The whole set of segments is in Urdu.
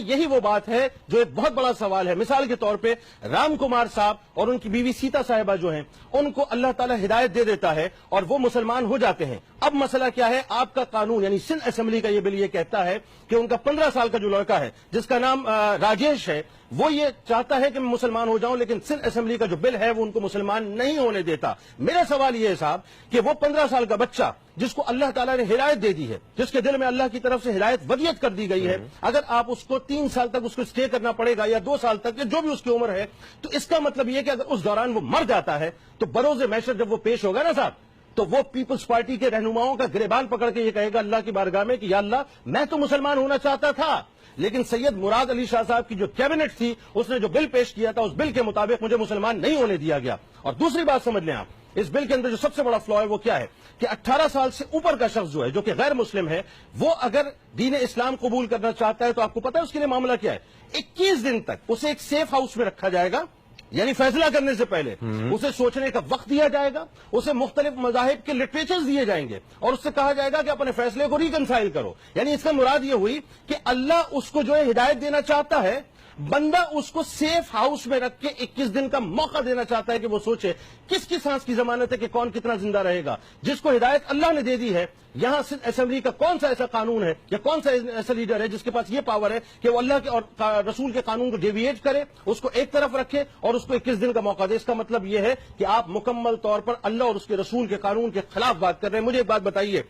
یہی وہ بات ہے جو ایک بہت بڑا سوال ہے. مثال کے طور پہ رام کمار صاحب اور ان کی بیوی سیتا صاحبہ جو ہیں ان کو اللہ تعالیٰ ہدایت دے دیتا ہے اور وہ مسلمان ہو جاتے ہیں. اب مسئلہ کیا ہے, آپ کا قانون یعنی سندھ اسمبلی کا یہ بل یہ کہتا ہے کہ ان کا 15 سال کا جو لڑکا ہے جس کا نام راجیش ہے وہ یہ چاہتا ہے کہ میں مسلمان ہو جاؤں, لیکن سندھ اسمبلی کا جو بل ہے وہ ان کو مسلمان نہیں ہونے دیتا. میرا سوال یہ ہے صاحب کہ وہ 15 سال کا بچہ جس کو اللہ تعالیٰ نے ہدایت دے دی ہے, جس کے دل میں اللہ کی طرف سے ہدایت ودیت کر دی گئی ہے, اگر آپ اس کو 3 سال تک اس کو اسٹے کرنا پڑے گا یا 2 سال تک یا جو بھی اس کی عمر ہے, تو اس کا مطلب یہ کہ اگر اس دوران وہ مر جاتا ہے تو بروز محشر جب وہ پیش ہوگا نا صاحب, تو وہ پیپلز پارٹی کے رہنماؤں کا گریبان پکڑ کے یہ کہے گا اللہ کی بارگاہ میں کہ یا اللہ میں تو مسلمان ہونا چاہتا تھا, لیکن سید مراد علی شاہ صاحب کی جو کیبنٹ تھی اس نے جو بل پیش کیا تھا اس بل کے مطابق مجھے مسلمان نہیں ہونے دیا گیا. اور دوسری بات سمجھ لیں آپ, اس بل کے اندر جو سب سے بڑا فلا ہے وہ کیا ہے کہ 18 سال سے اوپر کا شخص جو ہے جو کہ غیر مسلم ہے وہ اگر دین اسلام قبول کرنا چاہتا ہے تو آپ کو پتا ہے اس کے لیے معاملہ کیا ہے, 21 دن تک اسے ایک سیف ہاؤس میں رکھا جائے گا, یعنی فیصلہ کرنے سے پہلے اسے سوچنے کا وقت دیا جائے گا, اسے مختلف مذاہب کے لٹریچرز دیے جائیں گے اور اس سے کہا جائے گا کہ اپنے فیصلے کو ریکنسائل کرو. یعنی اس کا مراد یہ ہوئی کہ اللہ اس کو جو ہے ہدایت دینا چاہتا ہے, بندہ اس کو سیف ہاؤس میں رکھ کے 21 دن کا موقع دینا چاہتا ہے کہ وہ سوچے کس کی سانس کی ضمانت ہے کہ کون کتنا زندہ رہے گا. جس کو ہدایت اللہ نے دے دی ہے, یہاں سندھ اسمبلی کا کون سا ایسا قانون ہے یا کون سا ایسا لیڈر ہے جس کے پاس یہ پاور ہے کہ وہ اللہ کے اور رسول کے قانون کو ڈیویٹ کرے, اس کو ایک طرف رکھے اور اس کو 21 دن کا موقع دے. اس کا مطلب یہ ہے کہ آپ مکمل طور پر اللہ اور اس کے رسول کے قانون کے خلاف بات کر رہے ہیں. مجھے ایک بات بتائیے,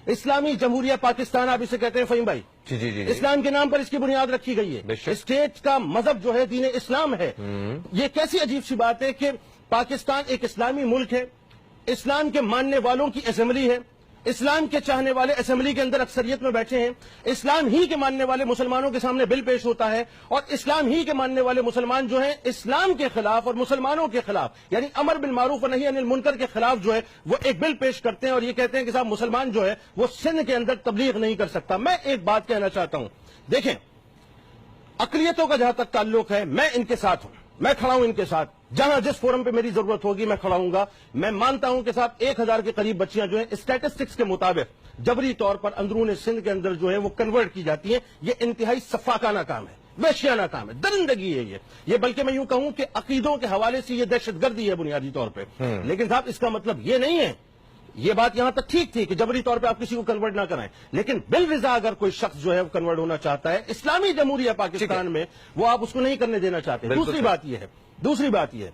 اسلامی جمہوریہ پاکستان آپ اسے کہتے ہیں فہیم بھائی, جی اسلام کے نام پر اس کی بنیاد رکھی گئی ہے, اسٹیٹ کا مذہب جو ہے دین اسلام ہے. یہ کیسی عجیب سی بات ہے کہ پاکستان ایک اسلامی ملک ہے, اسلام کے ماننے والوں کی اسمبلی ہے, اسلام کے چاہنے والے اسمبلی کے اندر اکثریت میں بیٹھے ہیں, اسلام ہی کے ماننے والے مسلمانوں کے سامنے بل پیش ہوتا ہے اور اسلام ہی کے ماننے والے مسلمان جو ہیں اسلام کے خلاف اور مسلمانوں کے خلاف یعنی امر بالمعروف و نہی عن المنکر کے خلاف جو ہے وہ ایک بل پیش کرتے ہیں اور یہ کہتے ہیں کہ صاحب مسلمان جو ہے وہ سندھ کے اندر تبلیغ نہیں کر سکتا. میں ایک بات کہنا چاہتا ہوں, دیکھیں اقلیتوں کا جہاں تک تعلق ہے میں ان کے ساتھ ہوں, میں کھڑا ہوں ان کے ساتھ, جہاں جس فورم پہ میری ضرورت ہوگی میں کھڑا ہوں گا. میں مانتا ہوں کہ صاحب 1000 کے قریب بچیاں جو ہیں اسٹیٹسٹکس کے مطابق جبری طور پر اندرون سندھ کے اندر جو ہے وہ کنورٹ کی جاتی ہیں. یہ انتہائی سفاکانہ کام ہے, وحشیانہ کام ہے, درندگی ہے یہ بلکہ میں یوں کہوں کہ عقیدوں کے حوالے سے یہ دہشت گردی ہے بنیادی طور پہ. لیکن صاحب اس کا مطلب یہ نہیں ہے, یہ بات یہاں تک ٹھیک تھی کہ جبری طور پہ آپ کسی کو کنورٹ نہ کرائیں, لیکن بالرضا اگر کوئی شخص جو ہے وہ کنورٹ ہونا چاہتا ہے اسلامی جمہوریہ پاکستان میں وہ آپ اس کو نہیں کرنے دینا چاہتے. دوسری بات یہ ہے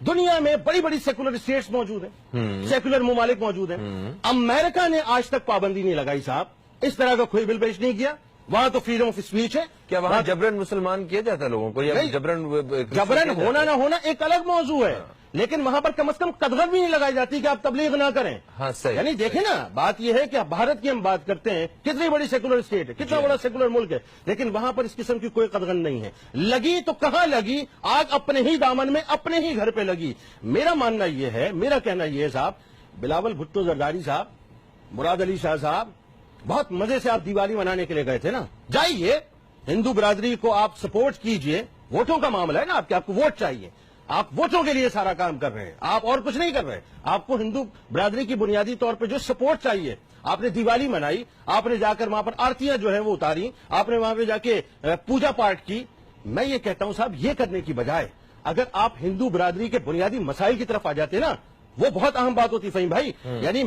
دنیا میں بڑی بڑی سیکولر اسٹیٹس موجود ہیں, سیکولر ممالک موجود ہیں. امریکہ نے آج تک پابندی نہیں لگائی صاحب, اس طرح کا کوئی بل پیش نہیں کیا. وہاں تو فریڈم آف اسپیچ ہے. کیا وہاں جبرن مسلمان کیا جاتا ہے لوگوں کو یا جبرن ہونا نہ ہونا ایک الگ موضوع ہے, لیکن وہاں پر کم از کم قدغن بھی نہیں لگائی جاتی کہ آپ تبلیغ نہ کریں. ہاں صحیح. یعنی دیکھیں نا, بات یہ ہے کہ بھارت کی ہم بات کرتے ہیں, کتنی بڑی سیکولر اسٹیٹ ہے, کتنا بڑا سیکولر ملک ہے, لیکن وہاں پر اس قسم کی کوئی قدغن نہیں ہے. لگی تو کہاں لگی, آگ اپنے ہی دامن میں اپنے ہی گھر پہ لگی. میرا ماننا یہ ہے, میرا کہنا یہ ہے صاحب, بلاول بھٹو زرداری صاحب, مراد علی شاہ صاحب, بہت مزے سے آپ دیوالی منانے کے لیے گئے تھے نا, جائیے ہندو برادری کو آپ سپورٹ کیجئے. ووٹوں کا معاملہ ہے نا, آپ کو ووٹ چاہیے, آپ ووٹوں کے لیے سارا کام کر رہے ہیں, آپ اور کچھ نہیں کر رہے. آپ کو ہندو برادری کی بنیادی طور پہ جو سپورٹ چاہیے, آپ نے دیوالی منائی, آپ نے جا کر وہاں پر آرتیاں جو ہیں وہ اتاری, آپ نے وہاں پہ جا کے پوجا پاٹ کی. میں یہ کہتا ہوں صاحب یہ کرنے کی بجائے اگر آپ ہندو برادری کے بنیادی مسائل کی طرف آ جاتے نا, وہ بہت اہم بات ہوتی فہیم بھائی. یعنی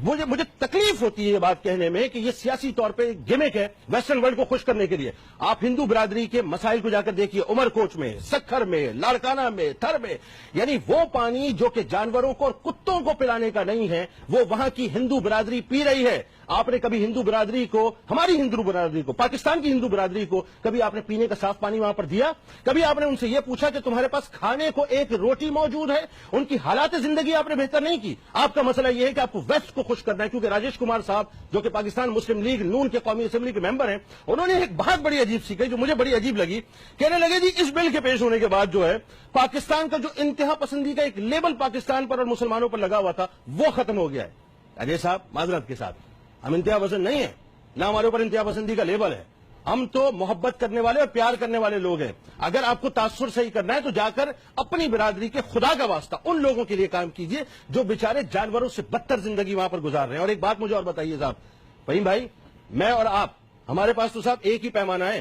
مجھے تکلیف ہوتی ہے یہ بات کہنے میں کہ یہ سیاسی طور پہ گیمک ہے ویسٹرن ورلڈ کو خوش کرنے کے لیے. آپ ہندو برادری کے مسائل کو جا کر دیکھیے, عمر کوچ میں, سکھر میں, لاڑکانہ میں, تھر میں, یعنی وہ پانی جو کہ جانوروں کو اور کتوں کو پلانے کا نہیں ہے وہ وہاں کی ہندو برادری پی رہی ہے. آپ نے کبھی ہندو برادری کو, ہماری ہندو برادری کو, پاکستان کی ہندو برادری کو کبھی آپ نے پینے کا صاف پانی وہاں پر دیا؟ کبھی آپ نے ان سے یہ پوچھا کہ تمہارے پاس کھانے کو ایک روٹی موجود ہے؟ ان کی حالات زندگی آپ نے بہتر نہیں کی. آپ کا مسئلہ یہ ہے کہ آپ کو ویسٹ کو خوش کرنا ہے, کیونکہ راجیش کمار صاحب جو کہ پاکستان مسلم لیگ نون کے قومی اسمبلی کے ممبر ہیں, انہوں نے ایک بہت بڑی عجیب سی کہی جو مجھے بڑی عجیب لگی. کہنے لگے جی اس بل کے پیش ہونے کے بعد جو ہے پاکستان کا جو انتہا پسندی کا ایک لیبل پاکستان پر اور مسلمانوں پر لگا ہوا تھا وہ ختم ہو گیا ہے. اجے صاحب معذرت کے ساتھ, ہم انتہا پسند نہیں ہیں, نہ ہمارے اوپر انتہا پسندی کا لیبل ہے. ہم تو محبت کرنے والے اور پیار کرنے والے لوگ ہیں. اگر آپ کو تاثر صحیح کرنا ہے تو جا کر اپنی برادری کے خدا کا واسطہ ان لوگوں کے لیے کام کیجئے جو بیچارے جانوروں سے بدتر زندگی وہاں پر گزار رہے ہیں. اور ایک بات مجھے اور بتائیے صاحب, فہیم بھائی, میں اور آپ, ہمارے پاس تو صاحب ایک ہی پیمانہ ہے.